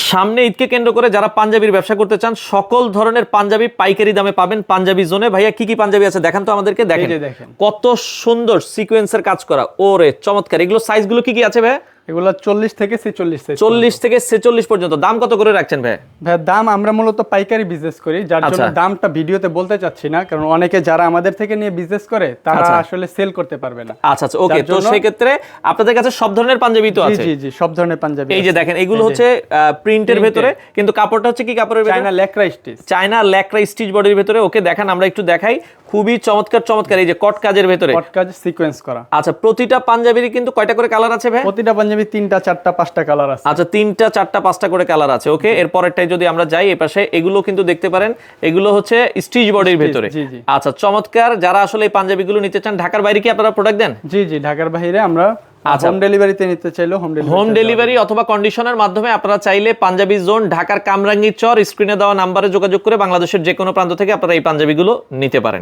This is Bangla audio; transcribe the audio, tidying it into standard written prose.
সামনে ঈদকে কেন্দ্র করে যারা পাঞ্জাবির ব্যবসা করতে চান সকল ধরনের পাঞ্জাবি পাইকারি দামে পাবেন পাঞ্জাবি জোনে। ভাইয়া কি কি পাঞ্জাবি আছে দেখান তো আমাদেরকে। দেখেন কত সুন্দর সিকোয়েন্সের কাজ করা, ওরে চমৎকার। এগুলো সাইজগুলো কি কি আছে ভাই? এগুলো 40 থেকে 46 সাইজ, 40 থেকে 46 পর্যন্ত। দাম কত করে রাখছেন ভাই? ভাই দাম আমরা মূলত পাইকারি বিজনেস করি, যার জন্য দামটা ভিডিওতে বলতে চাচ্ছি না, কারণ অনেকে যারা আমাদের থেকে নিয়ে বিজনেস করে তারা আসলে সেল করতে পারবে না। আচ্ছা আচ্ছা, ওকে। তো সেই ক্ষেত্রে আপনাদের কাছে সব ধরনের পাঞ্জাবি তো আছে? জি জি, সব ধরনের পাঞ্জাবি। এই যে দেখেন এগুলো হচ্ছে প্রিন্টের ভেতরে, কিন্তু কাপড়টা হচ্ছে কি কাপড়ের ভেতরে? চায়না ল্যাকড়া স্টিচ। চায়না ল্যাকড়া স্টিচ বডির ভেতরে। ওকে দেখান, আমরা একটু দেখাই। খুবই চমৎকার চমৎকার। এই যে কট কাজের ভেতরে, কট কাজ সিকোয়েন্স করা। আচ্ছা, প্রতিটা পাঞ্জাবিরই কিন্তু কয়টা করে কালার আছে ভাই? প্রতিটা পাঞ্জাবি 3টা 4টা 5টা কালার আছে। আচ্ছা, 3টা 4টা 5টা করে কালার আছে। ওকে, এর পরেরটাই যদি আমরা যাই এই পাশে, এগুলো কিন্তু দেখতে পারেন, এগুলো হচ্ছে স্টিচ বডির ভেতরে। আচ্ছা চমৎকার। যারা আসলে এই পাঞ্জাবিগুলো নিতে চান, ঢাকার বাইরে কি আপনারা প্রোডাক্ট দেন? জি জি, ঢাকার বাইরে আমরা হোম ডেলিভারিতে নিতে চাইলে হোম ডেলিভারি অথবা কন্ডিশনের মাধ্যমে আপনারা চাইলে পাঞ্জাবি জোন ঢাকার কামরাঙ্গীর চর স্ক্রিনে দেওয়া নাম্বারে যোগাযোগ করে বাংলাদেশের যে কোনো প্রান্ত থেকে আপনারা এই পাঞ্জাবিগুলো নিতে পারেন।